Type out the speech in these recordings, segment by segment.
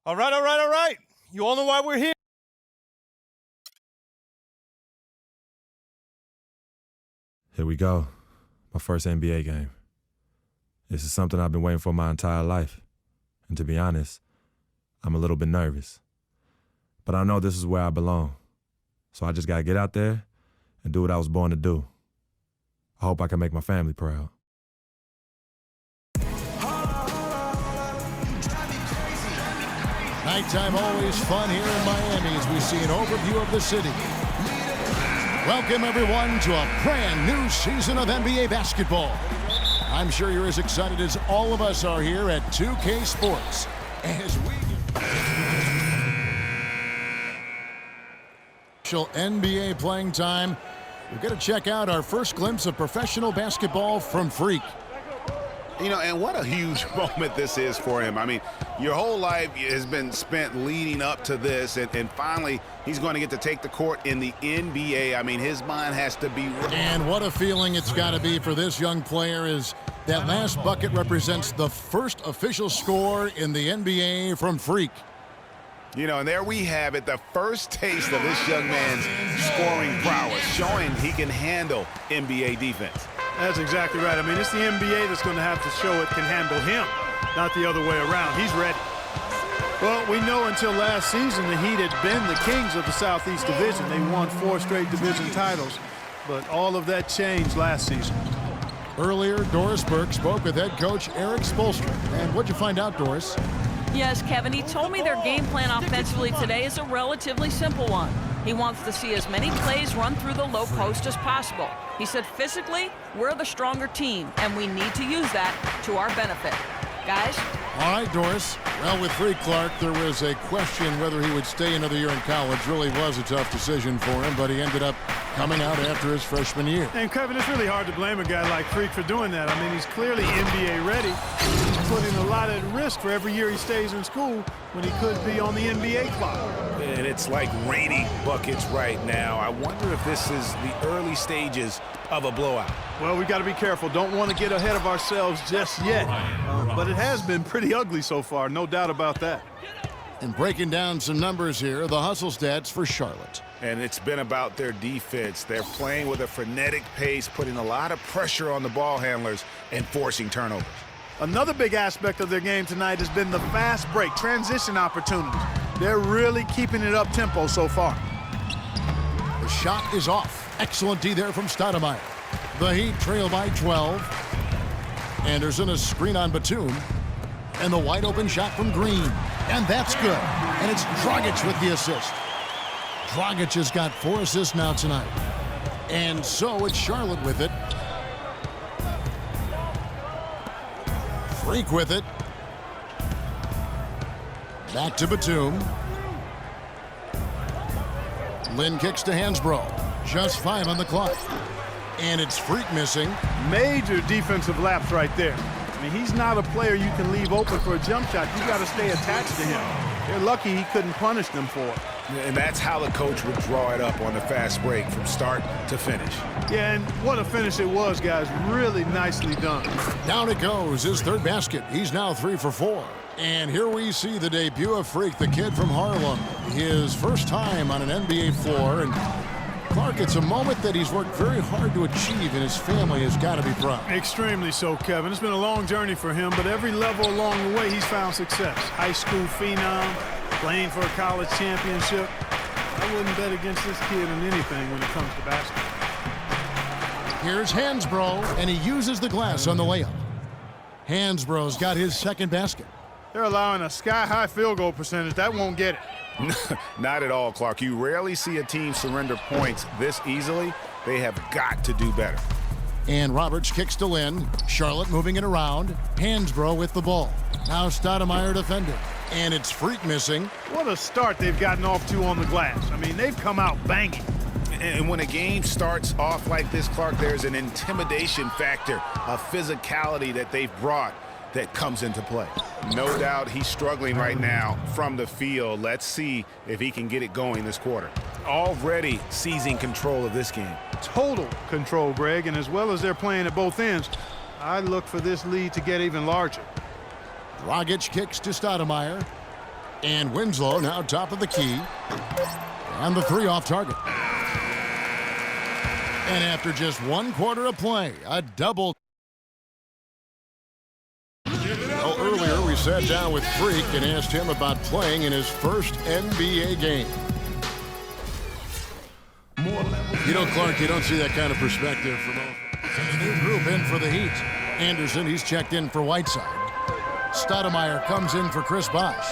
All right, all right, all right. You all know why we're here. Here we go. My first NBA game. This is something I've been waiting for my entire life. And to be honest, I'm a little bit nervous. But I know this is where I belong. So I just gotta get out there and do what I was born to do. I hope I can make my family proud. Nighttime always fun here in Miami as we see an overview of the city. Welcome, everyone, to a brand new season of NBA basketball. I'm sure you're as excited as all of us are here at 2K Sports. As we NBA playing time, we're going to check out our first glimpse of professional basketball from Freak. You know, and what a huge moment this is for him. I mean, your whole life has been spent leading up to this, and finally he's going to get to take the court in the NBA. I mean, his mind has to be... And what a feeling it's got to be for this young player as that last bucket represents the first official score in the NBA from Freak. You know, and there we have it, the first taste of this young man's scoring prowess, showing he can handle NBA defense. That's exactly right. I mean, it's the NBA that's going to have to show it can handle him, not the other way around. He's ready. Well, we know until last season the Heat had been the kings of the Southeast Division. They won 4 straight division titles, but all of that changed last season. Earlier, Doris Burke spoke with head coach Eric Spoelstra. And what'd you find out, Doris? Yes, Kevin, he told me their game plan offensively today is a relatively simple one. He wants to see as many plays run through the low post as possible. He said physically, we're the stronger team, and we need to use that to our benefit. Guys? All right, Doris. Well, with Freak Clark, there was a question whether he would stay another year in college. Really was a tough decision for him, but he ended up coming out after his freshman year. And, Kevin, it's really hard to blame a guy like Freak for doing that. I mean, he's clearly NBA ready. He's putting a lot at risk for every year he stays in school when he could be on the NBA clock. And it's like raining buckets right now. I wonder if this is the early stages of a blowout. Well, we got to be careful. Don't want to get ahead of ourselves just yet. But it has been pretty ugly so far, no doubt about that. And breaking down some numbers here, the hustle stats for Charlotte. And it's been about their defense. They're playing with a frenetic pace, putting a lot of pressure on the ball handlers and forcing turnovers. Another big aspect of their game tonight has been the fast break, transition opportunities. They're really keeping it up-tempo so far. The shot is off. Excellent D there from Stoudemire. The Heat trail by 12. Anderson a screen on Batum. And the wide-open shot from Green. And that's good. And it's Dragic with the assist. Dragic has got 4 assists now tonight. And so it's Charlotte with it. Freak with it. Back to Batum. Lynn kicks to Hansbrough. Just 5 on the clock. And it's Freak missing. Major defensive lapse right there. I mean, he's not a player you can leave open for a jump shot. You got to stay attached to him. They're lucky he couldn't punish them for it. And that's how the coach would draw it up on the fast break from start to finish. Yeah, and what a finish it was, guys. Really nicely done. Down it goes, his third basket. He's now 3 for 4. And here we see the debut of Freak, the kid from Harlem. His first time on an NBA floor. And Clark, it's a moment that he's worked very hard to achieve, and his family has got to be proud. Extremely so, Kevin. It's been a long journey for him, but every level along the way, he's found success. High school phenom, playing for a college championship. I wouldn't bet against this kid in anything when it comes to basketball. Here's Hansbrough, and he uses the glass on the layup. Hansbrough's got his second basket. They're allowing a sky-high field goal percentage. That won't get it. Not at all, Clark. You rarely see a team surrender points this easily. They have got to do better. And Roberts kicks to Lynn. Charlotte moving it around. Hansbrough with the ball. Now Stoudemire defending. And it's Freak missing. What a start they've gotten off to on the glass. I mean, they've come out banging. And when a game starts off like this, Clark, there's an intimidation factor, a physicality that they've brought that comes into play. No doubt he's struggling right now from the field. Let's see if he can get it going this quarter. Already seizing control of this game. Total control, Greg, and as well as they're playing at both ends, I look for this lead to get even larger. Dragic kicks to Stoudemire. And Winslow now top of the key. And the three off target. And after just 1 quarter of play, a double. Well, earlier we sat down with Freak and asked him about playing in his first NBA game. You know, Clark, you don't see that kind of perspective from a new group in for the Heat. Anderson, he's checked in for Whiteside. Stoudemire comes in for Chris Bosh.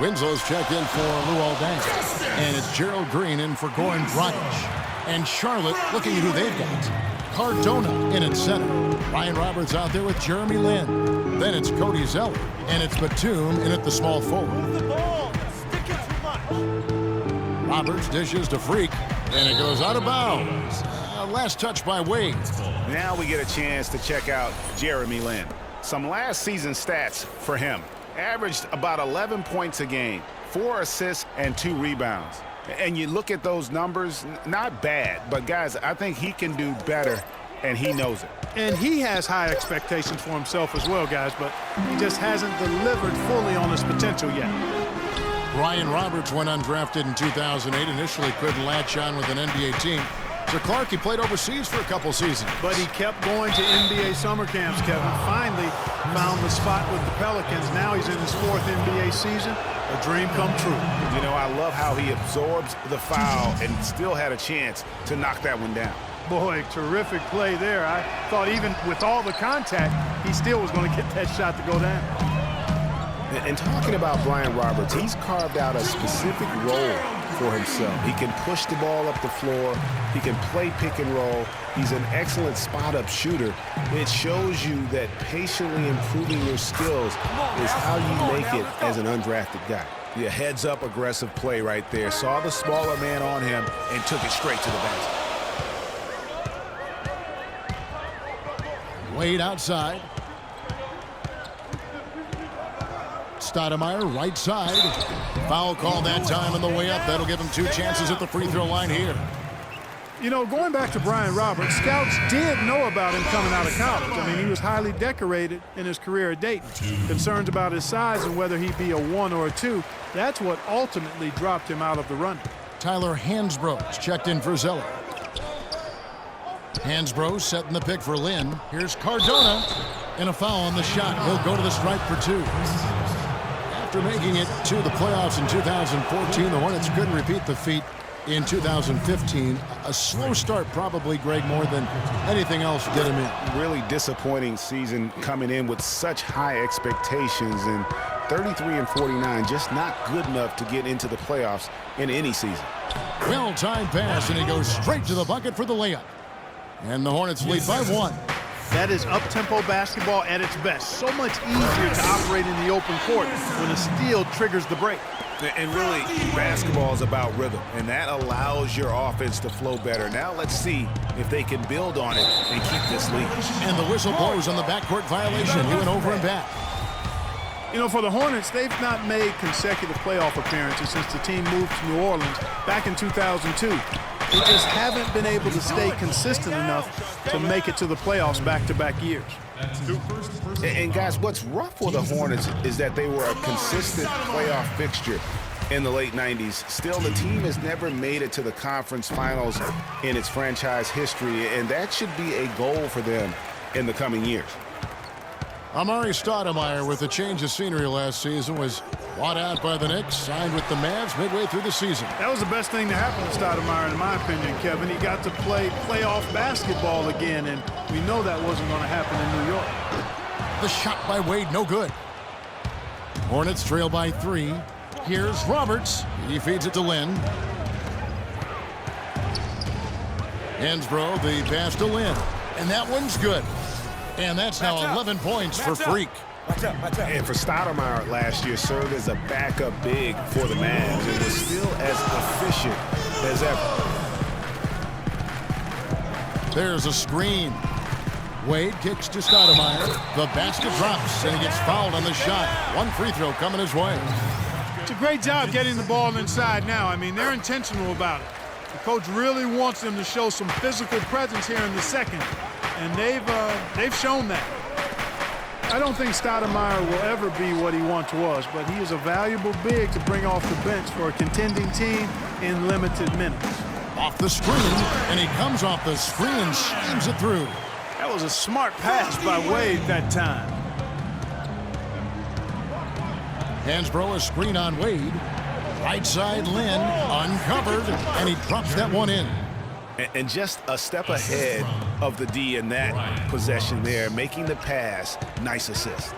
Winslow's checked in for Luol Deng. And it's Gerald Green in for Goran Dragic. And Charlotte looking at who they've got. Cardona in at center. Ryan Roberts out there with Jeremy Lin. Then it's Cody Zeller. And it's Batum in at the small forward. Roberts dishes to Freak. And it goes out of bounds. Last touch by Wade. Now we get a chance to check out Jeremy Lin. Some last season stats for him. Averaged about 11 points a game, 4 assists and 2 rebounds. And you look at those numbers, not bad, but guys, I think he can do better, and he knows it. And he has high expectations for himself as well, guys, but he just hasn't delivered fully on his potential yet. Ryan Roberts went undrafted in 2008, initially couldn't latch on with an NBA team. So Clark, he played overseas for a couple seasons. But he kept going to NBA summer camps, Kevin. Finally found the spot with the Pelicans. Now he's in his 4th NBA season. A dream come true. You know, I love how he absorbs the foul and still had a chance to knock that one down. Boy, terrific play there. I thought even with all the contact, he still was going to get that shot to go down. And talking about Brian Roberts, he's carved out a specific role for himself. He can push the ball up the floor. He can play pick and roll. He's an excellent spot-up shooter. It shows you that patiently improving your skills is how you make it as an undrafted guy. Yeah, heads-up aggressive play right there. Saw the smaller man on him and took it straight to the basket. Wade outside. Stoudemire right side. Foul call that time on the way up. That'll give him 2 chances at the free throw line here. You know, going back to Brian Roberts, scouts did know about him coming out of college. I mean, he was highly decorated in his career at Dayton. Concerns about his size and whether he'd be a 1 or a 2, that's what ultimately dropped him out of the running. Tyler Hansbrough's checked in for Zeller. Hansbrough setting the pick for Lin. Here's Cardona. And a foul on the shot. He'll go to the stripe for 2. After making it to the playoffs in 2014, the Hornets couldn't repeat the feat in 2015. A slow start probably, Greg, more than anything else did him in. Really disappointing season coming in with such high expectations, and 33-49, just not good enough to get into the playoffs in any season. Well-timed pass, and he goes straight to the bucket for the layup. And the Hornets lead by 1. That is up-tempo basketball at its best. So much easier to operate in the open court when a steal triggers the break. And really, basketball is about rhythm, and that allows your offense to flow better. Now let's see if they can build on it and keep this lead. And the whistle blows on the backcourt violation. He went over and back. You know, for the Hornets, they've not made consecutive playoff appearances since the team moved to New Orleans back in 2002. They just haven't been able to stay consistent enough to make it to the playoffs back-to-back years. And guys, what's rough for the Hornets is that they were a consistent playoff fixture in the late 90s. Still, the team has never made it to the conference finals in its franchise history, and that should be a goal for them in the coming years. Amari Stoudemire, with a change of scenery last season, was bought out by the Knicks, signed with the Mavs midway through the season. That was the best thing to happen to Stoudemire, in my opinion, Kevin. He got to play playoff basketball again, and we know that wasn't going to happen in New York. The shot by Wade, no good. Hornets trail by 3. Here's Roberts. He feeds it to Lin. Hansbrough, the pass to Lin. And that one's good. And that's now 11 points for Freak. And for Stoudemire last year, served as a backup big for the Mavs and was still as efficient as ever. There's a screen. Wade kicks to Stoudemire. The basket drops, and he gets fouled on the shot. 1 free throw coming his way. It's a great job getting the ball inside now. I mean, they're intentional about it. The coach really wants them to show some physical presence here in the second, and they've shown that. I don't think Stoudemire will ever be what he once was, but he is a valuable big to bring off the bench for a contending team in limited minutes. Off the screen, and he comes off the screen and slams it through. That was a smart pass by Wade that time. Hansbrough, a screen on Wade. Right side, Lynn, uncovered, and he drops that one in. And just a step ahead of the D in that possession there, making the pass. Nice assist.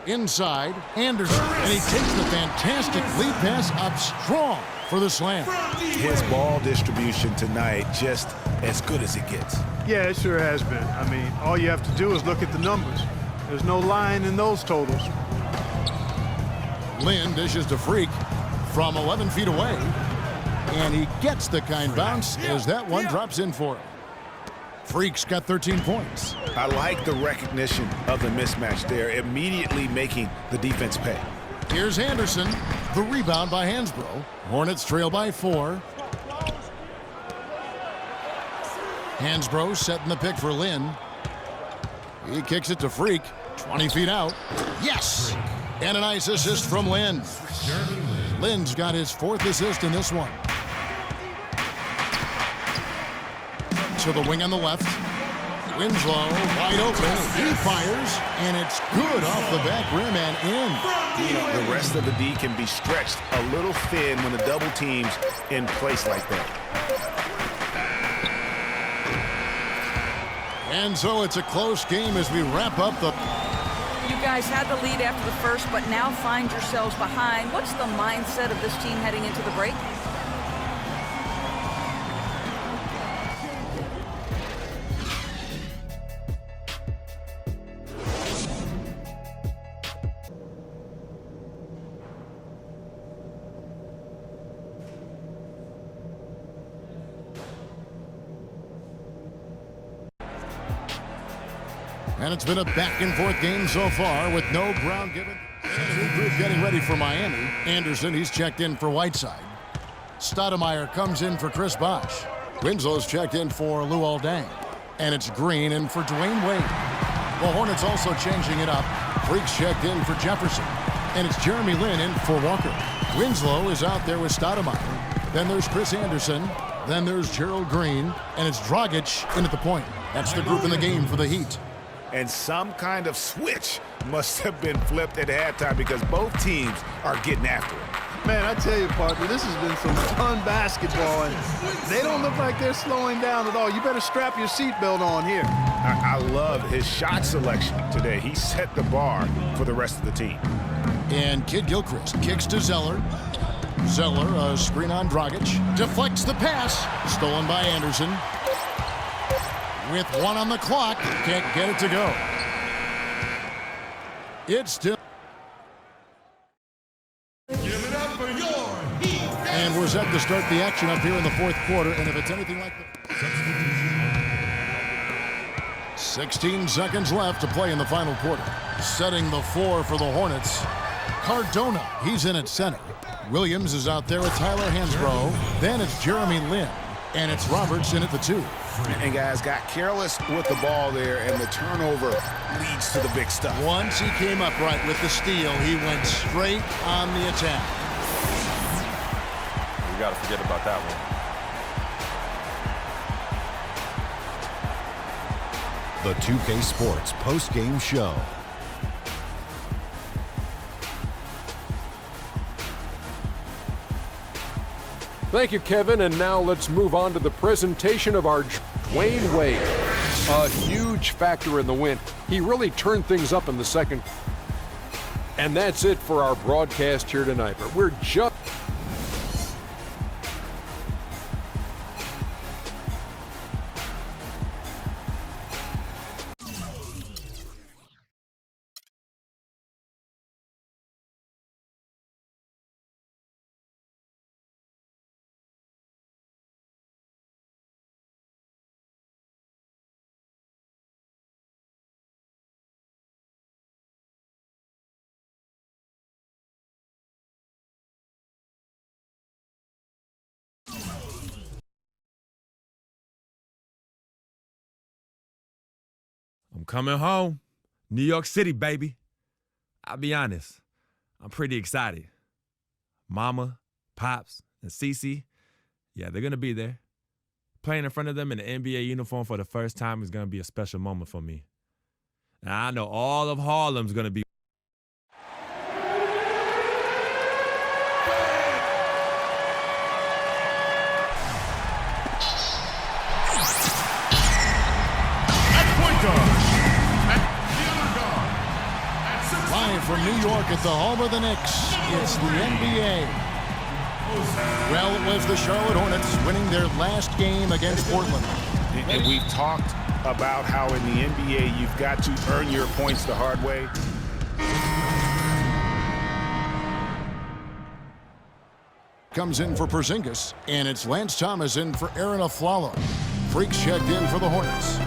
Inside, Anderson, and he takes the fantastic lead pass up strong for the slam. His ball distribution tonight just as good as it gets. Yeah, it sure has been. I mean, all you have to do is look at the numbers. There's no lying in those totals. Lynn dishes to Freak from 11 feet away. And he gets the kind bounce as that one drops in for him. Freak's got 13 points. I like the recognition of the mismatch there, immediately making the defense pay. Here's Anderson. The rebound by Hansbrough. Hornets trail by 4. Hansbrough setting the pick for Lynn. He kicks it to Freak. 20 feet out. Yes! And a nice assist from Lynn. Lynn's got his 4th assist in this one. To the wing on the left. Winslow wide open. He fires, and it's good off the back rim and in. The rest of the D can be stretched a little thin when the double team's in place like that. And so it's a close game as we wrap up the... You guys had the lead after the first, but now find yourselves behind. What's the mindset of this team heading into the break? And it's been a back-and-forth game so far with no ground given. New group getting ready for Miami. Anderson, he's checked in for Whiteside. Stoudemire comes in for Chris Bosh. Winslow's checked in for Luol Deng. And it's Green in for Dwayne Wade. The Hornets also changing it up. Freak's checked in for Jefferson. And it's Jeremy Lin in for Walker. Winslow is out there with Stoudemire. Then there's Chris Anderson. Then there's Gerald Green. And it's Dragic in at the point. That's the group in the game for the Heat. And some kind of switch must have been flipped at halftime because both teams are getting after it. Man, I tell you, partner, this has been some fun basketball, and they don't look like they're slowing down at all. You better strap your seatbelt on here. I love his shot selection today. He set the bar for the rest of the team. And Kid Gilchrist kicks to Zeller. Zeller, a screen on Dragic. Deflects the pass. Stolen by Anderson. With 1 on the clock, can't get it to go. It's still. Give it up for your Heat. And we're set to start the action up here in the 4th quarter. And if it's anything like the 16 seconds left to play in the final quarter. Setting the floor for the Hornets. Cardona, he's in at center. Williams is out there with Tyler Hansbrough. Then it's Jeremy Lin. And it's Roberts in at the 2. And guys got careless with the ball there, and the turnover leads to the big stuff. Once he came up right with the steal, he went straight on the attack. We got to forget about that one. The 2K Sports post-game show. Thank you, Kevin. And now let's move on to the presentation of our Dwayne Wade. A huge factor in the win. He really turned things up in the second. And that's it for our broadcast here tonight. But we're just I'm coming home. New York City, baby. I'll be honest, I'm pretty excited. Mama, Pops, and Cece, yeah, they're going to be there. Playing in front of them in an NBA uniform for the first time is going to be a special moment for me. And I know all of Harlem's going to be. Live from New York at the home of the Knicks, it's the NBA. Well, it was the Charlotte Hornets winning their last game against Portland. And we've talked about how in the NBA you've got to earn your points the hard way. Comes in for Porzingis, and it's Lance Thomas in for Aaron Aflalo. Freaks checked in for the Hornets.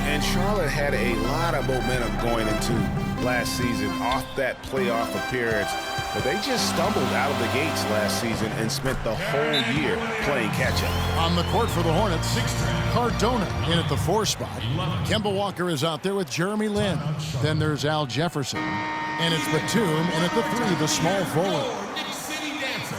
And Charlotte had a lot of momentum going into last season off that playoff appearance. But they just stumbled out of the gates last season and spent the whole year playing catch-up. On the court for the Hornets, Cardona in at the 4 spot. Kemba Walker is out there with Jeremy Lin. Then there's Al Jefferson. And it's Batum in at the 3, the small forward.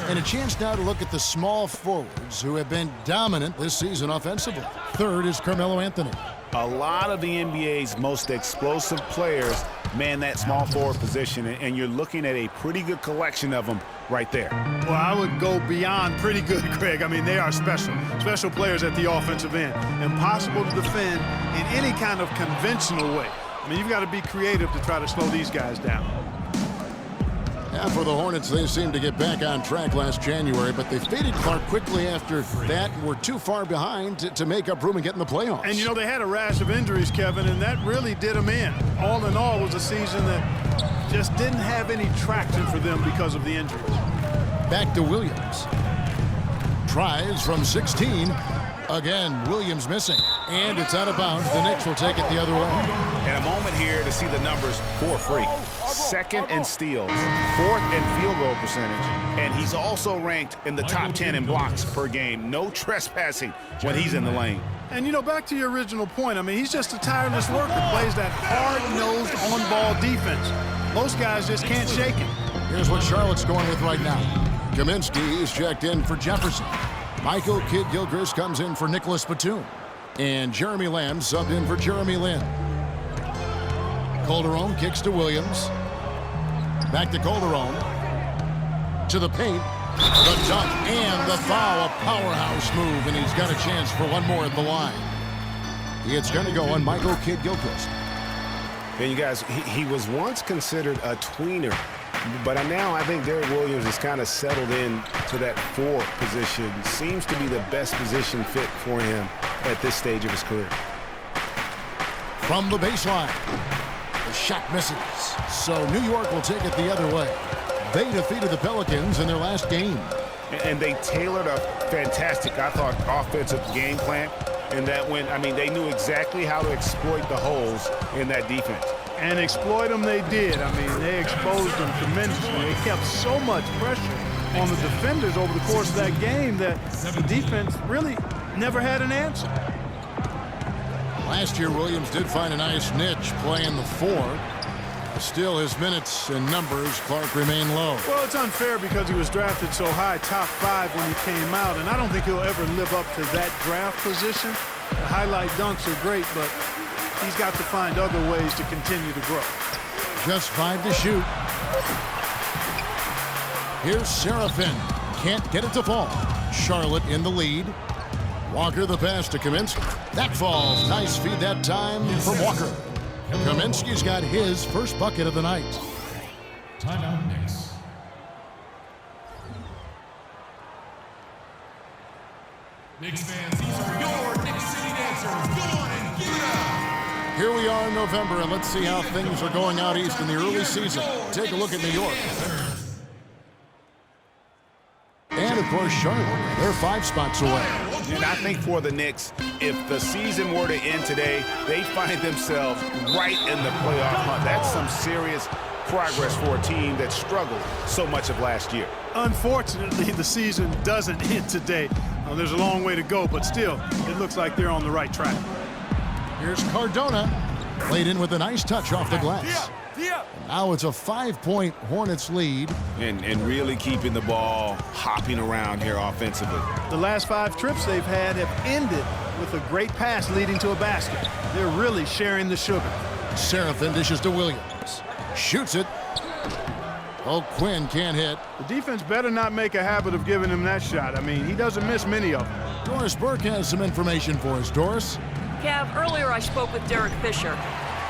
And a chance now to look at the small forwards who have been dominant this season offensively. Third is Carmelo Anthony. A lot of the NBA's most explosive players man that small forward position, and you're looking at a pretty good collection of them right there. Well, I would go beyond pretty good, Greg. I mean, they are special players at the offensive end. Impossible to defend in any kind of conventional way. I mean, you've got to be creative to try to slow these guys down. Now for the Hornets, they seemed to get back on track last January, but they faded Clark quickly after that and were too far behind to make up room and get in the playoffs. And, you know, they had a rash of injuries, Kevin, and that really did them in. All in all, it was a season that just didn't have any traction for them because of the injuries. Back to Williams. Tries from 16. Again, Williams missing. And it's out of bounds. The Knicks will take it the other way. And a moment here to see the numbers for Freak. Second in steals, 4th in field goal percentage, and he's also ranked in the top 10 in blocks per game. No trespassing when he's in the lane. And, you know, back to your original point, I mean, he's just a tireless worker, plays that hard-nosed on-ball defense. Most guys just can't shake him. Here's what Charlotte's going with right now. Kaminsky is checked in for Jefferson. Michael Kidd-Gilchrist comes in for Nicholas Batum. And Jeremy Lamb subbed in for Jeremy Lin. Calderon kicks to Williams. Back to Calderon. To the paint. The dunk and the foul. A powerhouse move, and he's got a chance for one more at the line. It's going to go on Michael Kidd-Gilchrist. And you guys, he was once considered a tweener, but now I think Derrick Williams has kind of settled in to that 4 position. Seems to be the best position fit for him at this stage of his career. From the baseline. The shot misses. So New York will take it the other way. They defeated the Pelicans in their last game. And they tailored a fantastic, I thought, offensive game plan. And that when, I mean, they knew exactly how to exploit the holes in that defense. And exploit them they did. I mean, they exposed them tremendously. They kept so much pressure on the defenders over the course of that game that the defense really never had an answer. Last year, Williams did find a nice niche playing the 4. Still, his minutes and numbers, Clark, remain low. Well, it's unfair because he was drafted so high, top 5 when he came out, and I don't think he'll ever live up to that draft position. The highlight dunks are great, but he's got to find other ways to continue to grow. Just 5 to shoot. Here's Seraphin. Can't get it to fall. Charlotte in the lead. Walker the pass to Kaminsky. That falls. Nice feed that time from Walker. Kaminsky's got his first bucket of the night. Timeout Knicks. Knicks fans, these are your Knicks City dancers. Go on and give it up. Here we are in November, and let's see how things are going out east in the early season. Take a look at New York. And, of course, Charlotte. They're 5 spots away. And I think for the Knicks, if the season were to end today, they find themselves right in the playoff hunt. That's some serious progress for a team that struggled so much of last year. Unfortunately, the season doesn't end today. There's a long way to go, but still, it looks like they're on the right track. Here's Cardona. Played in with a nice touch off the glass. Now it's a 5-point Hornets lead. And really keeping the ball hopping around here offensively. The last 5 trips they've had have ended with a great pass leading to a basket. They're really sharing the sugar. Seraphin dishes to Williams. Shoots it. Oh, Quinn can't hit. The defense better not make a habit of giving him that shot. I mean, he doesn't miss many of them. Doris Burke has some information for us. Doris? Cav, earlier I spoke with Derek Fisher.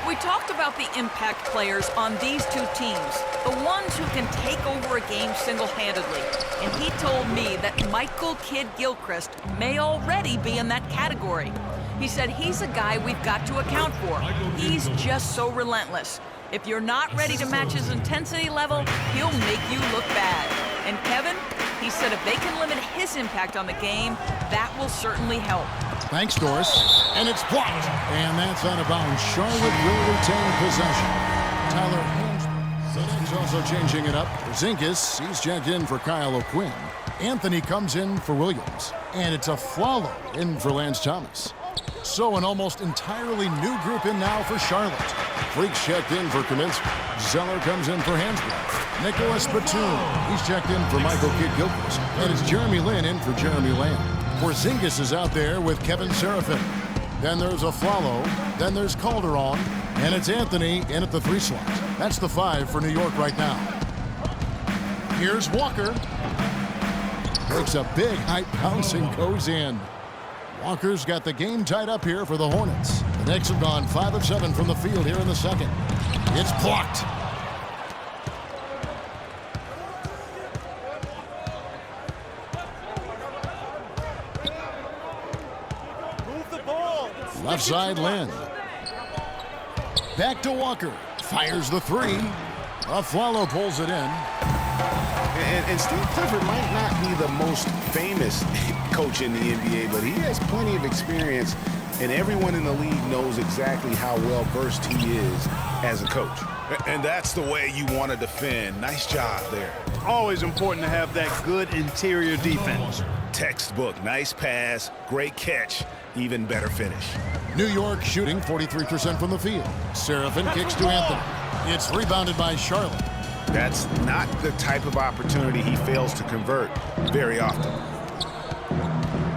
We talked about the impact players on these two teams, the ones who can take over a game single-handedly. And he told me that Michael Kidd-Gilchrist may already be in that category. He said he's a guy we've got to account for. He's just so relentless. If you're not ready to match his intensity level, he'll make you look bad. And Kevin, he said if they can limit his impact on the game, that will certainly help. Thanks, Doris. And it's blocked. And that's out of bounds. Charlotte will retain possession. Tyler Hansbrough. He's also changing it up. Zinkis, he's checked in for Kyle O'Quinn. Anthony comes in for Williams. And it's a Flalo in for Lance Thomas. So an almost entirely new group in now for Charlotte. Freaks checked in for Kaminsky. Zeller comes in for Hansbrough. Nicholas Batum, he's checked in for Michael Kidd-Gilchrist. And it's Jeremy Lin in for Jeremy Lamb. Porzingis is out there with Kevin Seraphin. Then there's Aflalo. Then there's Calderon. And it's Anthony in at the 3 slot. That's the 5 for New York right now. Here's Walker. Makes a big high bounce and goes in. Walker's got the game tied up here for the Hornets. The Knicks have gone 5 of 7 from the field here in the second. It's blocked. Left side, Lynn. Back to Walker. Fires the 3. Aflalo pulls it in. And Steve Clifford might not be the most famous coach in the NBA, but he has plenty of experience, and everyone in the league knows exactly how well-versed he is as a coach. And that's the way you want to defend. Nice job there. Always important to have that good interior defense. Textbook. Nice pass, great catch, even better finish. New York shooting 43% from the field. Seraphin kicks to Anthony. It's rebounded by Charlotte. That's not the type of opportunity he fails to convert very often.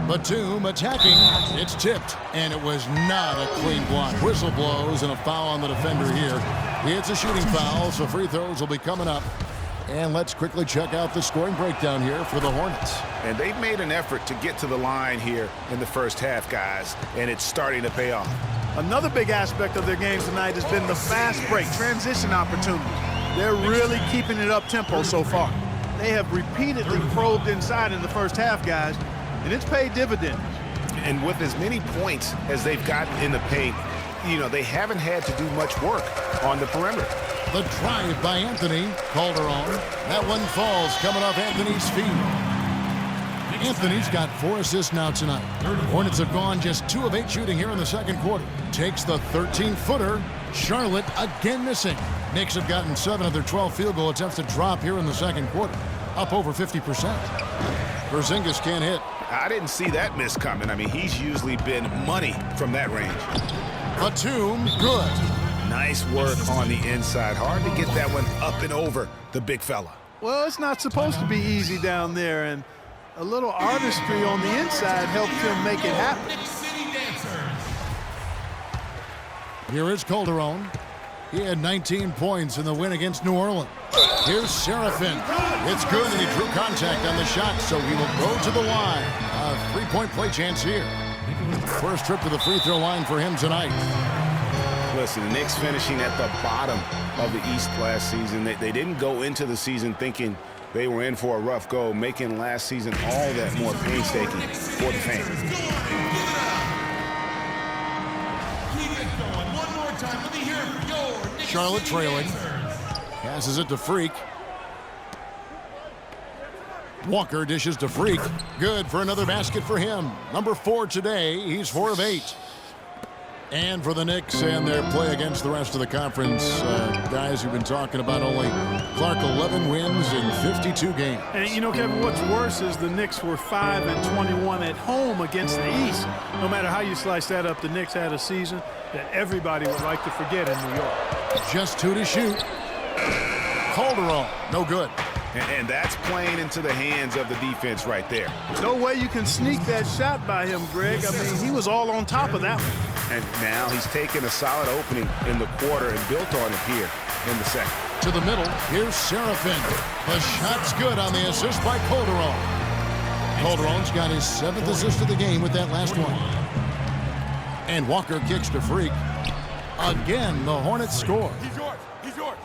Batum attacking. It's tipped, and it was not a clean block. Whistle blows and a foul on the defender here. It's a shooting foul, so free throws will be coming up. And let's quickly check out the scoring breakdown here for the Hornets. And they've made an effort to get to the line here in the first half, guys, and it's starting to pay off. Another big aspect of their game tonight has been the fast break, transition opportunities. They're really keeping it up-tempo so far. They have repeatedly probed inside in the first half, guys, and it's paid dividends. And with as many points as they've gotten in the paint, you know, they haven't had to do much work on the perimeter. The drive by Anthony. Calderon. That one falls coming off Anthony's feet. Anthony's got 4 assists now tonight. Hornets have gone just 2 of 8 shooting here in the second quarter. Takes the 13-footer. Charlotte again missing. Knicks have gotten 7 of their 12 field goal attempts to drop here in the second quarter. Up over 50%. Porzingis can't hit. I didn't see that miss coming. I mean, he's usually been money from that range. Batum, good. Nice work on the inside. Hard to get that one up and over the big fella. Well, it's not supposed to be easy down there, and a little artistry on the inside helped him make it happen. Here is Calderon. He had 19 points in the win against New Orleans. Here's Seraphin. It's good, and he drew contact on the shot, so he will go to the line. A 3-point play chance here. First trip to the free throw line for him tonight. Listen, the Knicks finishing at the bottom of the East last season. They didn't go into the season thinking they were in for a rough go, making last season all that more painstaking for the fans. Charlotte trailing. Passes it to Freak. Walker dishes to Freak. Good for another basket for him. Number 4 today. He's 4 of 8. And for the Knicks and their play against the rest of the conference, guys, we've been talking about only Clark 11 wins in 52 games. And you know, Kevin, what's worse is the Knicks were 5-21 at home against the East. No matter how you slice that up, the Knicks had a season that everybody would like to forget in New York. Just 2 to shoot. Calderon, no good. And that's playing into the hands of the defense right there. No way you can sneak that shot by him, Greg. I mean, he was all on top of that one. And now he's taken a solid opening in the quarter and built on it here in the second. To the middle, here's Seraphin. The shot's good on the assist by Calderon. Calderon's got his 7th assist of the game with that last one. And Walker kicks to Freak. Again, the Hornets score. He's yours. He's yours.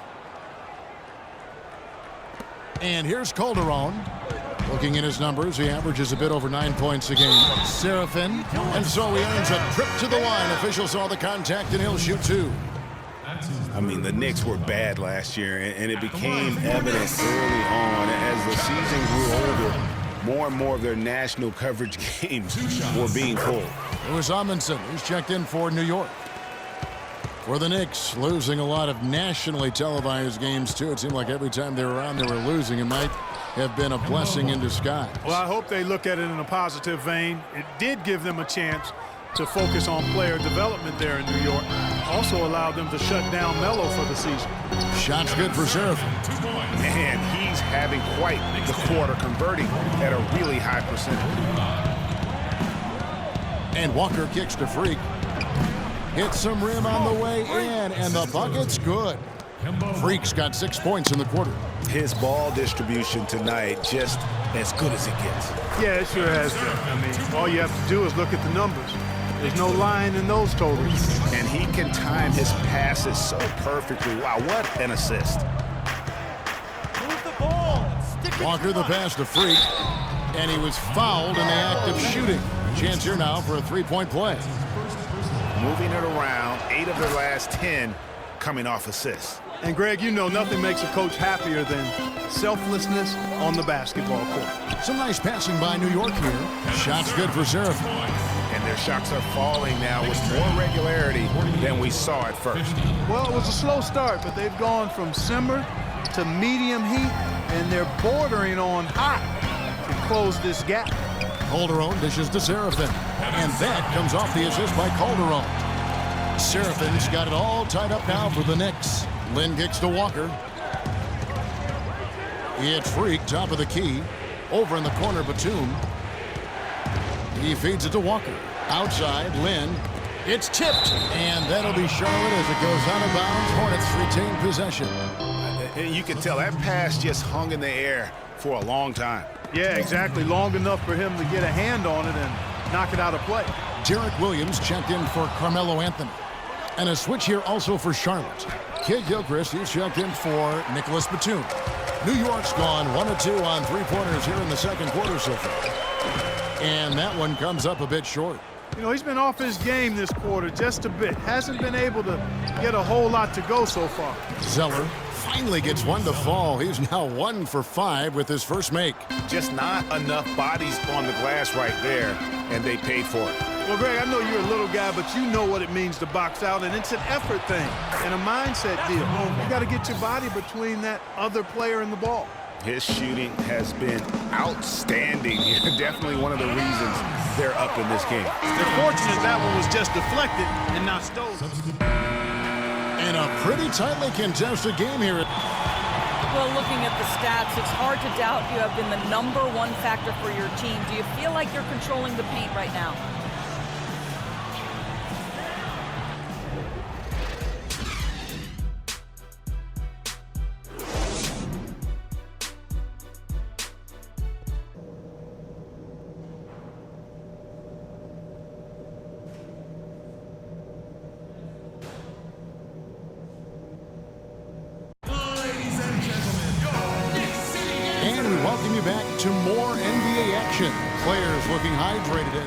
And here's Calderon. Looking at his numbers, he averages a bit over 9 points a game. Seraphin. And so he earns a trip to the line. Officials saw the contact, and he'll shoot 2. I mean, the Knicks were bad last year, and it became evident early on as the season grew older. More and more of their national coverage games were being pulled. It was Amundsen who's checked in for New York. For the Knicks, losing a lot of nationally televised games, too. It seemed like every time they were on, they were losing. It might have been a blessing in disguise. Well, I hope they look at it in a positive vein. It did give them a chance to focus on player development there in New York. Also allowed them to shut down Melo for the season. Shot's good for Seraphin. And he's having quite the quarter, converting at a really high percentage. And Walker kicks to Freak. Hits some rim on the way in, and the bucket's good. Freak's got 6 points in the quarter. His ball distribution tonight just as good as it gets. Yeah, it sure has been. I mean, all you have to do is look at the numbers. There's no lying in those totals. And he can time his passes so perfectly. Wow, what an assist. Move the ball. Walker the pass to Freak, and he was fouled in the act of shooting. Chance here now for a 3-point play. Moving it around, 8 of their last 10 coming off assists. And Greg, you know nothing makes a coach happier than selflessness on the basketball court. Some nice passing by New York here. Shot's good for Seraphin. And their shots are falling now with more regularity than we saw at first. Well, it was a slow start, but they've gone from simmer to medium heat, and they're bordering on hot to close this gap. Calderon dishes to Seraphin, and that comes off the assist by Calderon. Seraphin's got it all tied up now for the Knicks. Lynn kicks to Walker. It's Freak, top of the key. Over in the corner, Batum. He feeds it to Walker. Outside, Lynn. It's tipped, and that'll be Charlotte as it goes out of bounds. Hornets retain possession. And you can tell that pass just hung in the air for a long time. Yeah, exactly. Long enough for him to get a hand on it and knock it out of play. Derek Williams checked in for Carmelo Anthony. And a switch here also for Charlotte. Kid Gilchrist, he's checked in for Nicholas Batum. New York's gone 1 of 2 on 3-pointers here in the second quarter so far. And that one comes up a bit short. You know, he's been off his game this quarter just a bit. Hasn't been able to get a whole lot to go so far. Zeller finally gets one to fall. He's now 1 for 5 with his first make. Just not enough bodies on the glass right there, and they paid for it. Well, Greg, I know you're a little guy, but you know what it means to box out, and it's an effort thing and a mindset deal. You got to get your body between that other player and the ball. His shooting has been outstanding. Definitely one of the reasons they're up in this game. They're fortunate that one was just deflected and not stolen. And a pretty tightly contested game here. Well, looking at the stats, it's hard to doubt you have been the #1 factor for your team. Do you feel like you're controlling the paint right now? Back to more NBA action. Players looking hydrated.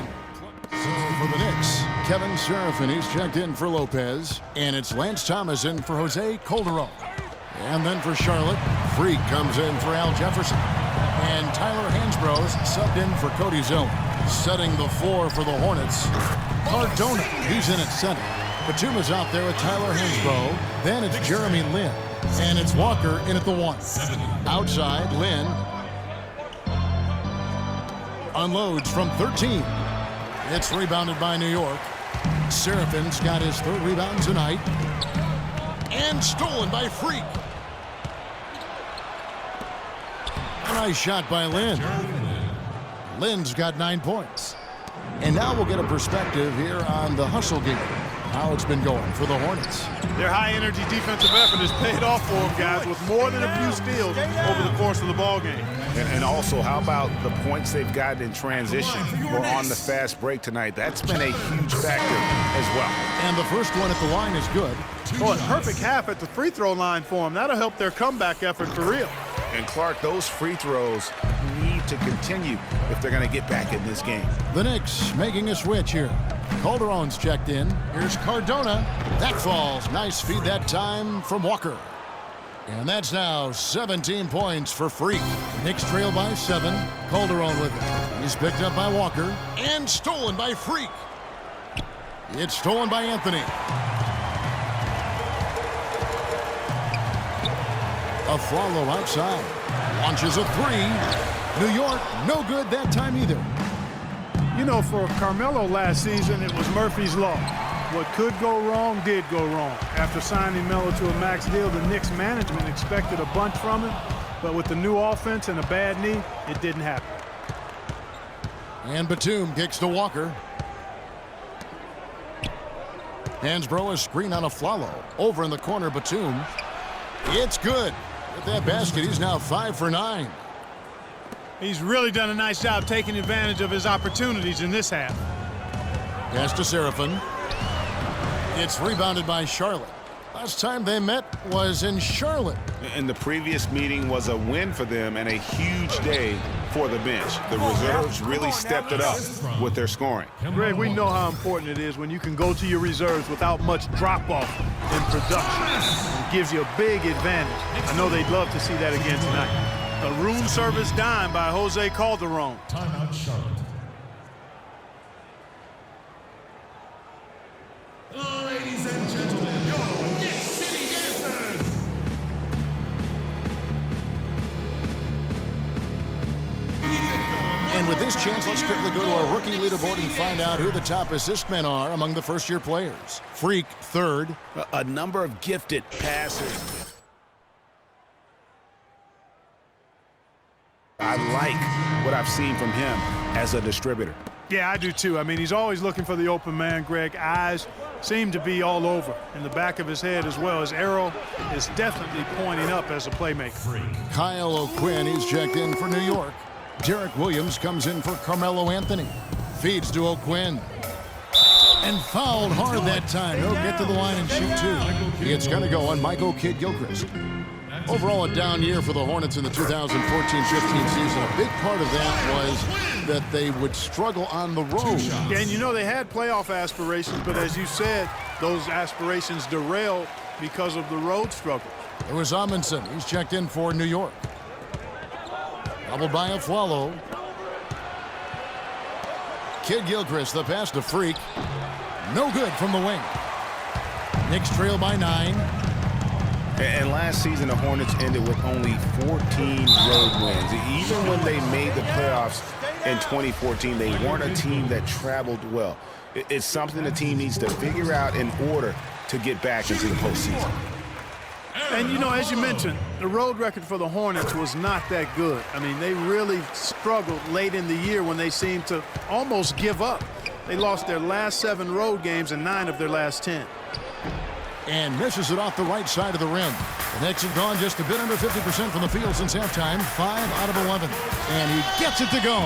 And so for the Knicks, Kevin Seraphin, he's checked in for Lopez. And it's Lance Thomas in for Jose Calderon. And then for Charlotte, Freak comes in for Al Jefferson. And Tyler Hansbrough's subbed in for Cody Zeller. Setting the floor for the Hornets, Cardona, he's in at center. Batum is out there with Tyler Hensbrough. Then it's Jeremy Lin. And it's Walker in at the 1. Outside, Lin unloads from 13. It's rebounded by New York. Serafin's got his 3rd rebound tonight. And stolen by Freak. A nice shot by Lin. Lin's got 9 points. And now we'll get a perspective here on the hustle game. How it's been going for the Hornets. Their high-energy defensive effort has paid off for them, guys, with more than a few steals over the course of the ball game. And also, how about the points they've gotten in transition or on the fast break tonight? That's been a huge factor as well. And the first one at the line is good. Oh, a perfect half at the free throw line for them. That'll help their comeback effort for real. And Clark, those free throws need to continue if they're going to get back in this game. The Knicks making a switch here. Calderon's checked in. Here's Cardona. That falls. Nice feed that time from Walker. And that's now 17 points for Freak. Knicks trail by 7. Calderon with it. He's picked up by Walker. And stolen by Freak. It's stolen by Anthony. Aflalo outside. Launches a 3. New York, no good that time either. You know, for Carmelo last season, it was Murphy's Law. What could go wrong did go wrong. After signing Melo to a max deal, the Knicks management expected a bunch from him, but with the new offense and a bad knee, it didn't happen. And Batum kicks to Walker. Hansbrough, a screen on Aflalo. Over in the corner, Batum. It's good. With that basket, he's now 5 for 9. He's really done a nice job taking advantage of his opportunities in this half. Pass to Serafin. It's rebounded by Charlotte. Last time they met was in Charlotte. And the previous meeting was a win for them and a huge day for the bench. The reserves really stepped it up with their scoring. Greg, we know how important it is when you can go to your reserves without much drop-off in production. It gives you a big advantage. I know they'd love to see that again tonight. A room service dime by Jose Calderon. Timeout, Charlotte. Ladies and gentlemen, your Knicks City Dancers. And with this chance, let's quickly go to our rookie leaderboard and find out who the top assist men are among the first-year players. Freak, 3rd. A number of gifted passers. I like what I've seen from him as a distributor. Yeah, I do too. I mean, he's always looking for the open man, Greg. Eyes seem to be all over. In the back of his head as well. His arrow is definitely pointing up as a playmaker. Kyle O'Quinn, he's checked in for New York. Derek Williams comes in for Carmelo Anthony. Feeds to O'Quinn. And fouled hard that time. He'll get to the line and shoot 2. It's going to go on Michael Kidd-Gilchrist. Overall, a down year for the Hornets in the 2014-15 season. A big part of that was that they would struggle on the road. Yeah, and you know they had playoff aspirations, but as you said, those aspirations derailed because of the road struggle. It was Amundsen. He's checked in for New York. Doubled by Aflalo. Kidd-Gilchrist, the pass to Freak. No good from the wing. Knicks trail by 9. And last season, the Hornets ended with only 14 road wins. Even when they made the playoffs in 2014, they weren't a team that traveled well. It's something the team needs to figure out in order to get back into the postseason. And, you know, as you mentioned, the road record for the Hornets was not that good. I mean, they really struggled late in the year when they seemed to almost give up. They lost their last 7 road games and 9 of their last 10. And misses it off the right side of the rim. The Knicks have gone just a bit under 50% from the field since halftime. 5 out of 11. And he gets it to go.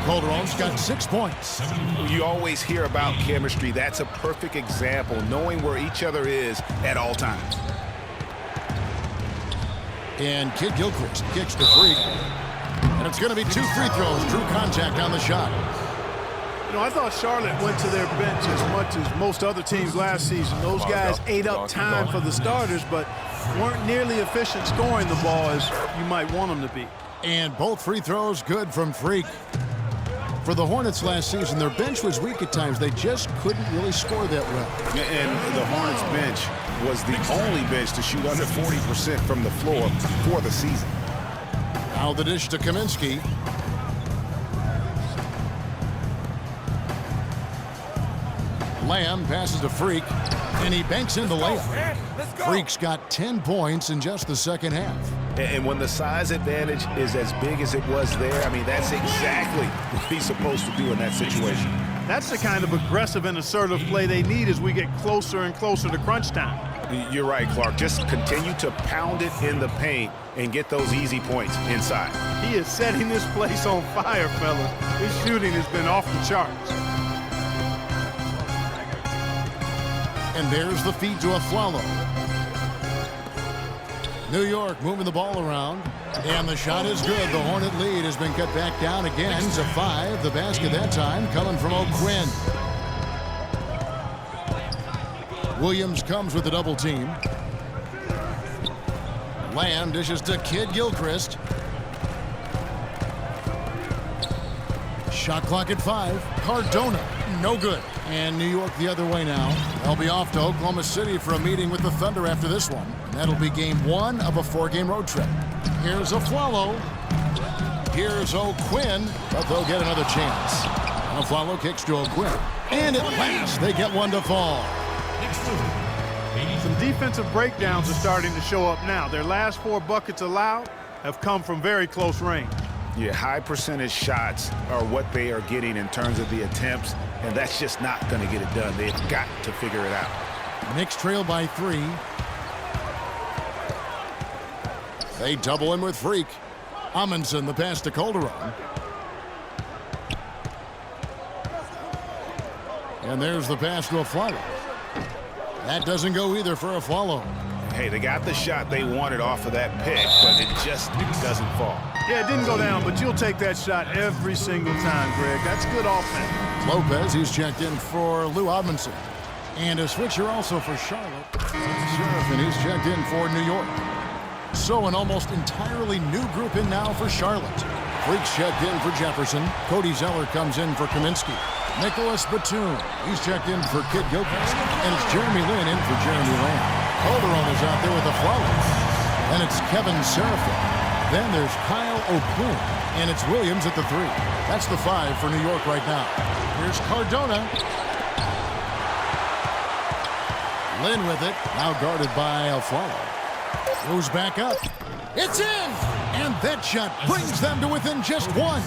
Calderon's got 6 points. You always hear about chemistry. That's a perfect example, knowing where each other is at all times. And Kidd-Gilchrist kicks to Freak. And it's going to be 2 free throws. Drew contact on the shot. You know, I thought Charlotte went to their bench as much as most other teams last season. Those guys ate up time for the starters, but weren't nearly efficient scoring the ball as you might want them to be. And both free throws good from Freak. For the Hornets last season, their bench was weak at times. They just couldn't really score that well. And the Hornets bench was the only bench to shoot under 40% from the floor for the season. Now the dish to Kaminsky. Lamb passes to Freak, and he banks in the layup. Freak's got 10 points in just the second half. And when the size advantage is as big as it was there, I mean, that's exactly what he's supposed to do in that situation. That's the kind of aggressive and assertive play they need as we get closer and closer to crunch time. You're right, Clark. Just continue to pound it in the paint and get those easy points inside. He is setting this place on fire, fellas. His shooting has been off the charts. And there's the feed to Aflalo. New York moving the ball around. And the shot is good. The Hornet lead has been cut back down again to 5. The basket that time coming from O'Quinn. Williams comes with the double team. Lamb dishes to Kid Gilchrist. Shot clock at 5. Cardona, no good. And New York the other way now. They'll be off to Oklahoma City for a meeting with the Thunder after this one. And that'll be game 1 of a 4-game road trip. Here's Aflalo. Here's O'Quinn, but they'll get another chance. Aflalo kicks to O'Quinn. And at last, they get one to fall. Some defensive breakdowns are starting to show up now. Their last 4 buckets allowed have come from very close range. Yeah, high percentage shots are what they are getting in terms of the attempts, and that's just not going to get it done. They've got to figure it out. Knicks trail by 3. They double him with Freak. Amundsen the pass to Calderon. And there's the pass to Aflalo. That doesn't go either for Aflalo. Hey, they got the shot they wanted off of that pick, but it just doesn't fall. Yeah, it didn't go down, but you'll take that shot every single time, Greg. That's good offense. Lopez, he's checked in for Lou Amundsen. And a switcher also for Charlotte. Sheriff, and he's checked in for New York. So an almost entirely new group in now for Charlotte. Freak's checked in for Jefferson. Cody Zeller comes in for Kaminsky. Nicholas Batum, he's checked in for Kid Gilchrist. And it's Jeremy Lin in for Jeremy Lamb. Calderon is out there with the flowers. And it's Kevin Seraphin. Then there's Kyle O'Quinn. And it's Williams at the 3. That's the 5 for New York right now. Here's Cardona. Lin with it. Now guarded by Aflalo. Goes back up. It's in! And that shot brings them to within just 1.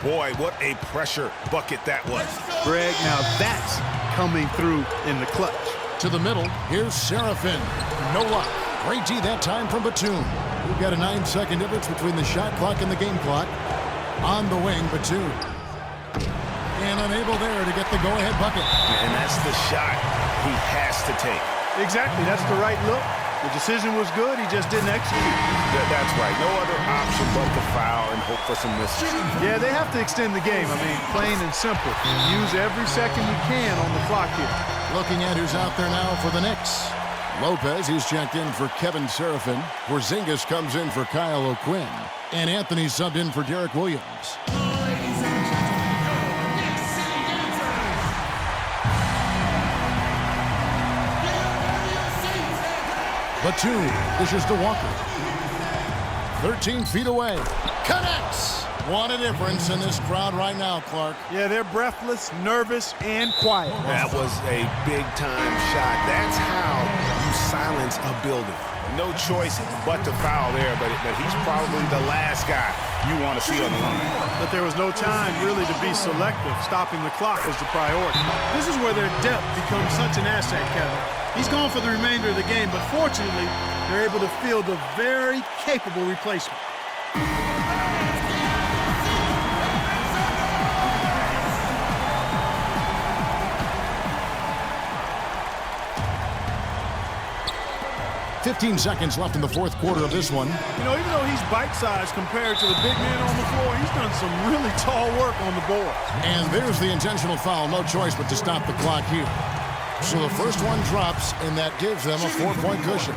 Boy, what a pressure bucket that was. Greg, now that's coming through in the clutch. To the middle, here's Seraphin. No luck. Great D that time from Batum. We've got a 9-second difference between the shot clock and the game clock. On the wing, Batum. And unable there to get the go-ahead bucket. And that's the shot he has to take. Exactly, that's the right look. The decision was good, he just didn't execute. That's right. No other option but to foul and hope for some misses. Yeah, they have to extend the game. I mean, plain and simple. Use every second you can on the clock here. Looking at who's out there now for the Knicks. Lopez, he's checked in for Kevin Seraphin. Porzingis comes in for Kyle O'Quinn. And Anthony subbed in for Derek Williams. Batum dishes to Walker. 13 feet away. Connects! What a difference in this crowd right now, Clark. Yeah, they're breathless, nervous, and quiet. That was a big-time shot. That's how you silence a building. No choice but to foul there, but he's probably the last guy you want to see on the line. But there was no time really to be selective. Stopping the clock was the priority. This is where their depth becomes such an asset, Kevin. He's gone for the remainder of the game, but fortunately, they're able to field a very capable replacement. "15 seconds left in the fourth quarter of this one. You know, even though he's bite-sized compared to the big man on the floor, he's done some really tall work on the board. And there's the intentional foul. No choice but to stop the clock here. So the first one drops, and that gives them a 4-point cushion.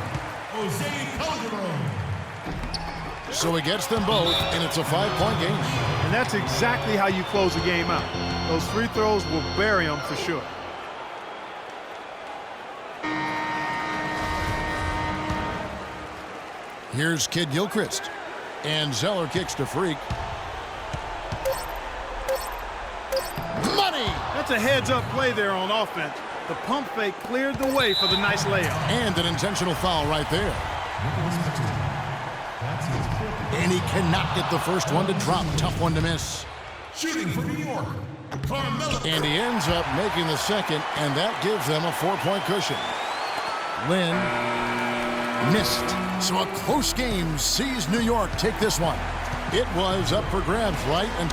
So he gets them both, and it's a 5-point game. And that's exactly how you close the game out. Those free throws will bury them for sure. Here's Kid Gilchrist. And Zeller kicks to Freak. Money! That's a heads-up play there on offense. The pump fake cleared the way for the nice layup. And an intentional foul right there. And he cannot get the first one to drop. Tough one to miss. Shooting for New York, Carmelo. And he ends up making the second, and that gives them a 4-point cushion. Lynn missed. So a close game sees New York take this one. It was up for grabs, right? And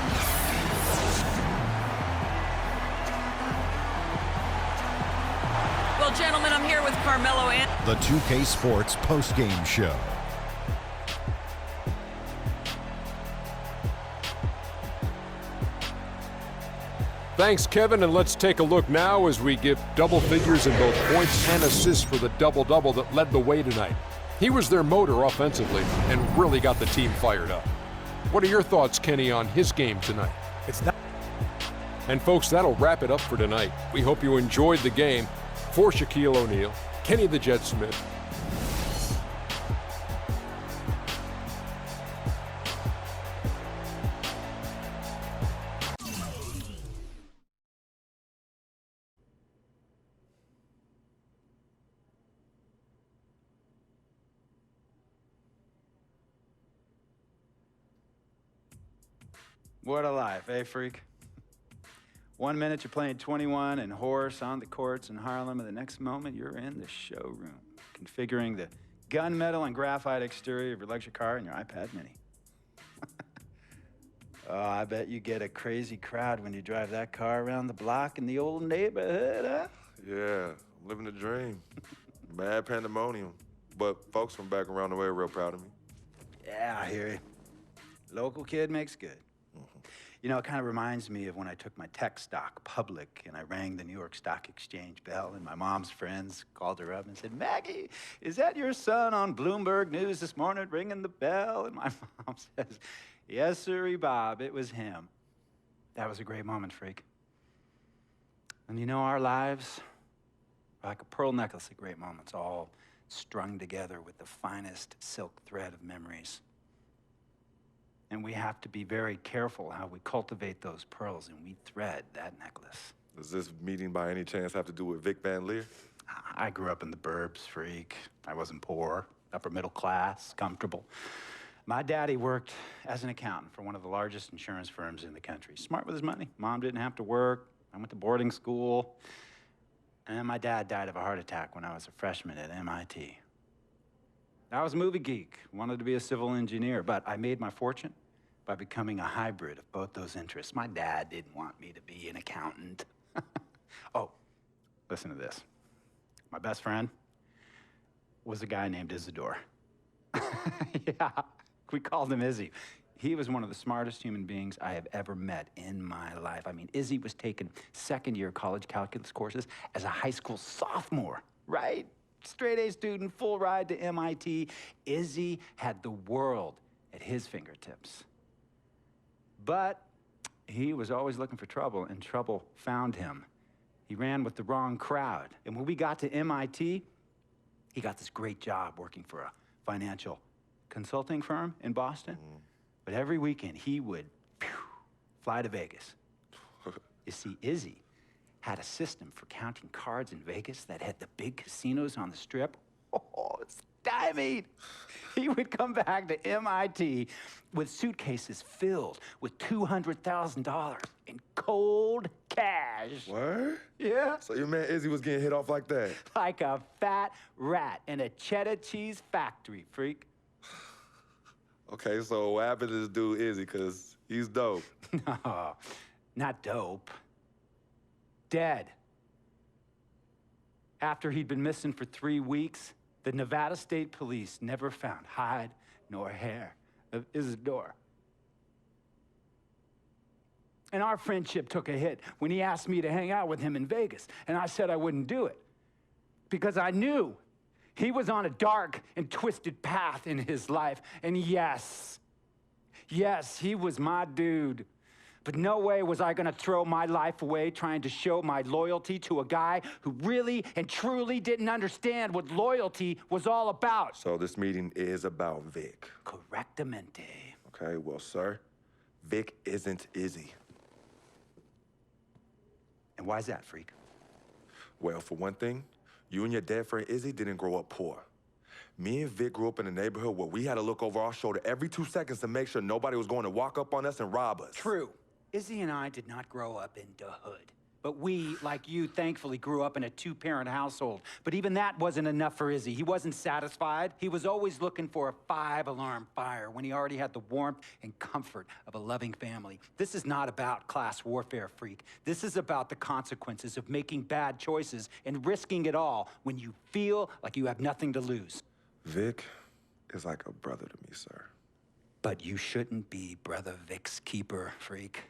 Well, gentlemen, I'm here with Carmelo and The 2K Sports postgame show. Thanks, Kevin, and let's take a look now as we give double figures in both points and assists for the double-double that led the way tonight. He was their motor offensively and really got the team fired up. What are your thoughts, Kenny, on his game tonight? And folks, that'll wrap it up for tonight. We hope you enjoyed the game. For Shaquille O'Neal, Kenny the Jet Smith, What a life, eh, Freak? 1 minute you're playing 21 and horse on the courts in Harlem, and the next moment you're in the showroom, configuring the gunmetal and graphite exterior of your luxury car and your iPad mini. Oh, I bet you get a crazy crowd when you drive that car around the block in the old neighborhood, huh? Yeah, I'm living the dream. Bad pandemonium. But folks from back around the way are real proud of me. Yeah, I hear you. Local kid makes good. You know, it kind of reminds me of when I took my tech stock public and I rang the New York Stock Exchange bell, and my mom's friends called her up and said, "Maggie, is that your son on Bloomberg News this morning ringing the bell?" And my mom says, "Yes, sirree, Bob, it was him." That was a great moment, Freak. And you know, our lives are like a pearl necklace of great moments, all strung together with the finest silk thread of memories. And we have to be very careful how we cultivate those pearls and we thread that necklace. Does this meeting by any chance have to do with Vic Van Leer? I grew up in the burbs, Freak. I wasn't poor, upper middle class, comfortable. My daddy worked as an accountant for one of the largest insurance firms in the country. Smart with his money. Mom didn't have to work. I went to boarding school. And then my dad died of a heart attack when I was a freshman at MIT. I was a movie geek, wanted to be a civil engineer, but I made my fortune by becoming a hybrid of both those interests. My dad didn't want me to be an accountant. Oh, listen to this. My best friend was a guy named Isidore. Yeah, we called him Izzy. He was one of the smartest human beings I have ever met in my life. I mean, Izzy was taking second-year college calculus courses as a high school sophomore, right? Straight A student, full ride to MIT. Izzy had the world at his fingertips. But he was always looking for trouble, and trouble found him. He ran with the wrong crowd. And when we got to MIT, he got this great job working for a financial consulting firm in Boston. But every weekend, he would fly to Vegas. You see, Izzy had a system for counting cards in Vegas that had the big casinos on the Strip. Oh, stymied. He would come back to MIT with suitcases filled with $200,000 in cold cash. What? Yeah. So your man Izzy was getting hit off like that? Like a fat rat in a cheddar cheese factory, Freak. Okay, so what happened to this dude Izzy, because he's dope? No, not dope. Dead. After he'd been missing for 3 weeks, the Nevada State Police never found hide nor hair of Isidore. And our friendship took a hit when he asked me to hang out with him in Vegas, and I said I wouldn't do it because I knew he was on a dark and twisted path in his life. And yes, Yes, he was my dude. But no way was I gonna throw my life away trying to show my loyalty to a guy who really and truly didn't understand what loyalty was all about. So this meeting is about Vic. Correctamente. Okay, well, sir, Vic isn't Izzy. And why's that, freak? Well, for one thing, you and your dead friend Izzy didn't grow up poor. Me and Vic grew up in a neighborhood where we had to look over our shoulder every 2 seconds to make sure nobody was going to walk up on us and rob us. True. Izzy and I did not grow up in the hood. But we, like you, thankfully grew up in a two-parent household. But even that wasn't enough for Izzy. He wasn't satisfied. He was always looking for a 5-alarm fire when he already had the warmth and comfort of a loving family. This is not about class warfare, freak. This is about the consequences of making bad choices and risking it all when you feel like you have nothing to lose. Vic is like a brother to me, sir. But you shouldn't be Brother Vic's keeper, freak.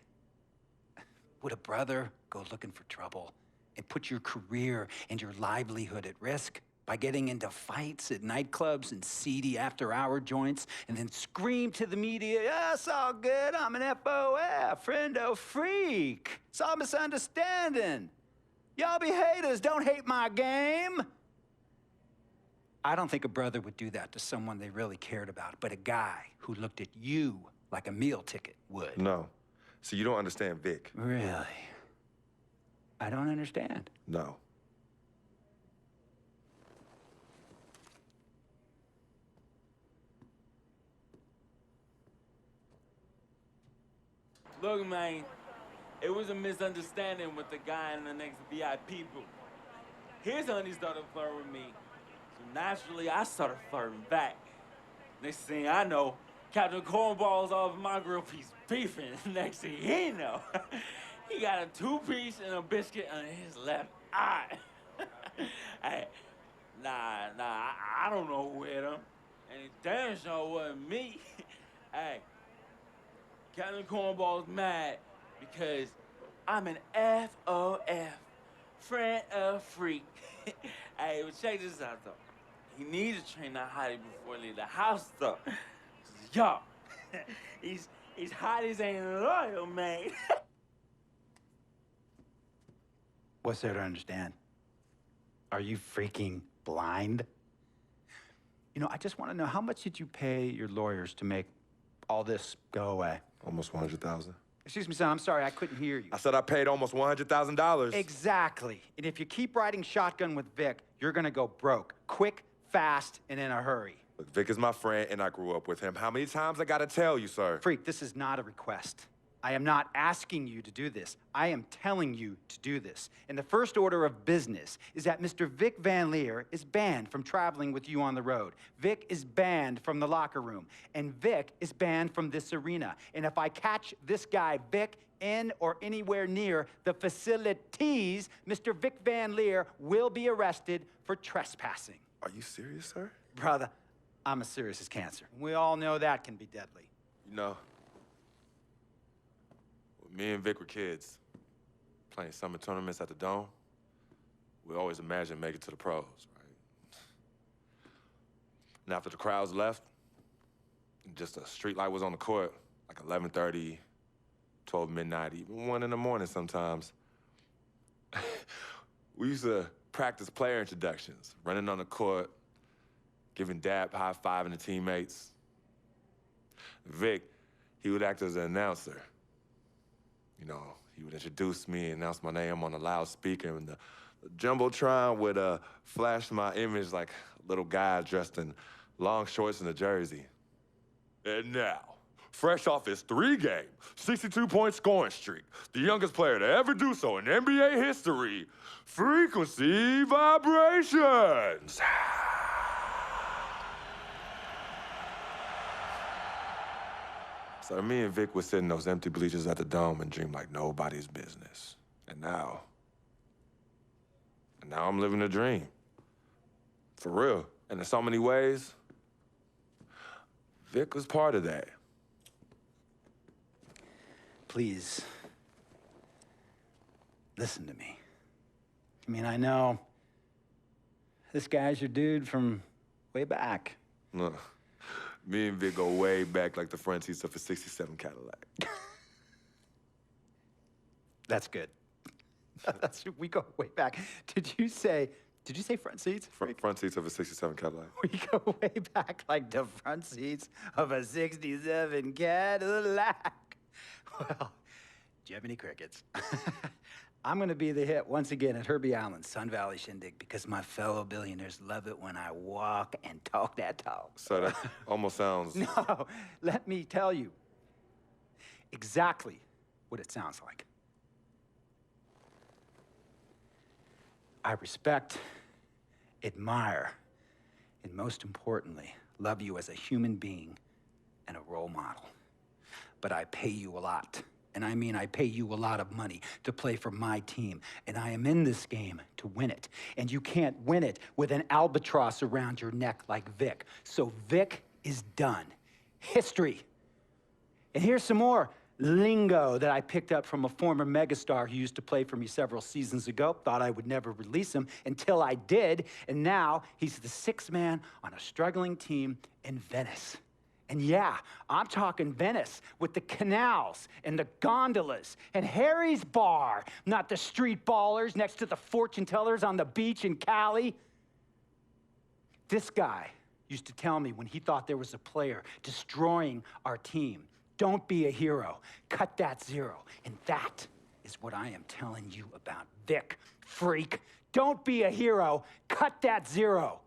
Would a brother go looking for trouble and put your career and your livelihood at risk by getting into fights at nightclubs and seedy after-hour joints and then scream to the media, "Yeah, it's all good, I'm an FOF, friendo freak. It's all misunderstanding. Y'all be haters, don't hate my game." I don't think a brother would do that to someone they really cared about, but a guy who looked at you like a meal ticket would. No. So you don't understand Vic. Really? I don't understand. No. Look, man, it was a misunderstanding with the guy in the next VIP booth. His honey started flirting with me, so naturally I started flirting back. Next thing I know, Captain Cornball's off my grill piece beefing. Next thing he know, he got a 2-piece and a biscuit on his left eye. Hey, I don't know who hit him, and it damn sure wasn't me. Hey, Captain Cornball's mad because I'm an FOF, friend of freak. Hey, but check this out though. He needs to train that hottie before he leave the house though. Yo, he's hotties ain't loyal, man. What's there to understand? Are you freaking blind? You know, I just want to know, how much did you pay your lawyers to make all this go away? Almost $100,000. Excuse me, son, I'm sorry, I couldn't hear you. I said I paid almost $100,000. Exactly. And if you keep riding shotgun with Vic, you're gonna go broke. Quick, fast, and in a hurry. Look, Vic is my friend, and I grew up with him. How many times I gotta tell you, sir? Freak, this is not a request. I am not asking you to do this. I am telling you to do this. And the first order of business is that Mr. Vic Van Leer is banned from traveling with you on the road. Vic is banned from the locker room. And Vic is banned from this arena. And if I catch this guy, Vic, in or anywhere near the facilities, Mr. Vic Van Leer will be arrested for trespassing. Are you serious, sir? Brother, I'm as serious as cancer. We all know that can be deadly. You know, when me and Vic were kids, playing summer tournaments at the Dome, we always imagined making it to the pros, right? And after the crowds left, just a street light was on the court, like 11:30, 12 midnight, even 1 in the morning sometimes. We used to practice player introductions, running on the court, giving dap, high-fiving the teammates. Vic, he would act as an announcer. You know, he would introduce me, announce my name on the loudspeaker, and the Jumbotron would flash my image like a little guy dressed in long shorts and a jersey. And now, fresh off his 3-game, 62-point scoring streak, the youngest player to ever do so in NBA history, Frequency Vibrations. So me and Vic would sit in those empty bleachers at the Dome and dream like nobody's business. And now I'm living a dream. For real. And in so many ways, Vic was part of that. Please, listen to me. I mean, I know this guy's your dude from way back. Look, Me and Vic go way back like the front seats of a 67 Cadillac. That's good. We go way back. Did you say front seats? Front seats of a 67 Cadillac. We go way back like the front seats of a 67 Cadillac. Well, do you have any crickets? I'm going to be the hit once again at Herbie Allen's Sun Valley Shindig because my fellow billionaires love it when I walk and talk that talk. So that almost sounds... No, let me tell you exactly what it sounds like. I respect, admire, and most importantly, love you as a human being and a role model. But I pay you a lot. And I mean, I pay you a lot of money to play for my team. And I am in this game to win it. And you can't win it with an albatross around your neck like Vic. So Vic is done. History. And here's some more lingo that I picked up from a former megastar who used to play for me several seasons ago. Thought I would never release him until I did. And now he's the sixth man on a struggling team in Venice. And yeah, I'm talking Venice with the canals and the gondolas and Harry's bar, not the street ballers next to the fortune tellers on the beach in Cali. This guy used to tell me when he thought there was a player destroying our team, don't be a hero, cut that zero. And that is what I am telling you about Vic, freak. Don't be a hero, cut that zero.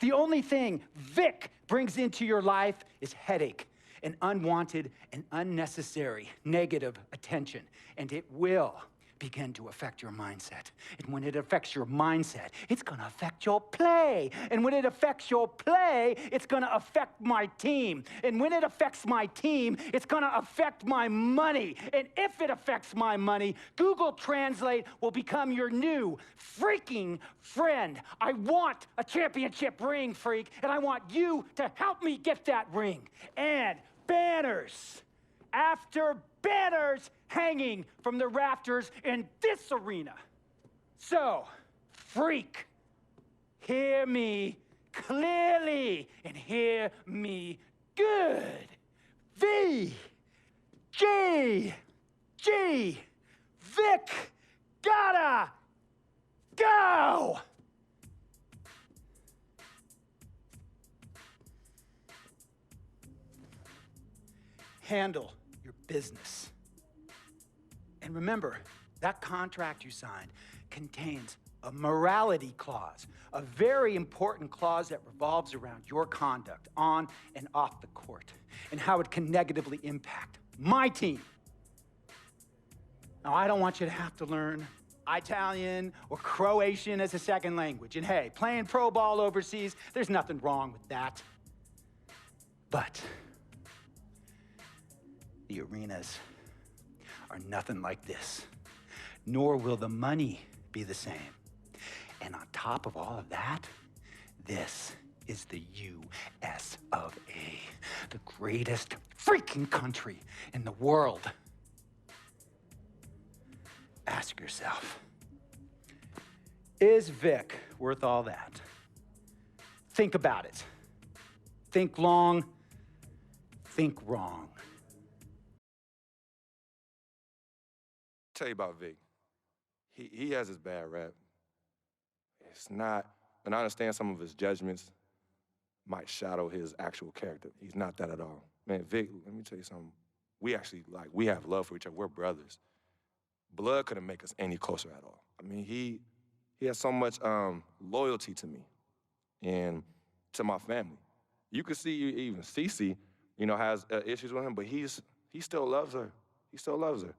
The only thing Vic brings into your life is headache and unwanted and unnecessary negative attention. And it will begin to affect your mindset. And when it affects your mindset, it's gonna affect your play. And when it affects your play, it's gonna affect my team. And when it affects my team, it's gonna affect my money. And if it affects my money, Google Translate will become your new freaking friend. I want a championship ring, freak, and I want you to help me get that ring. And banners after banners hanging from the rafters in this arena. So, freak, hear me clearly and hear me good. V, G, Vic, gotta go! Handle your business. And remember, that contract you signed contains a morality clause, a very important clause that revolves around your conduct on and off the court, and how it can negatively impact my team. Now, I don't want you to have to learn Italian or Croatian as a second language. And hey, playing pro ball overseas, there's nothing wrong with that. But the arenas are nothing like this, nor will the money be the same. And on top of all of that, this is the U.S. of A., the greatest freaking country in the world. Ask yourself, is Vic worth all that? Think about it. Think long, think wrong. Tell you about Vic. He has his bad rap. It's not, and I understand some of his judgments might shadow his actual character. He's not that at all. Man, Vic, let me tell you something. We have love for each other. We're brothers. Blood couldn't make us any closer at all. I mean, he has so much loyalty to me and to my family. You could see even Cece, has issues with him, but he still loves her. He still loves her.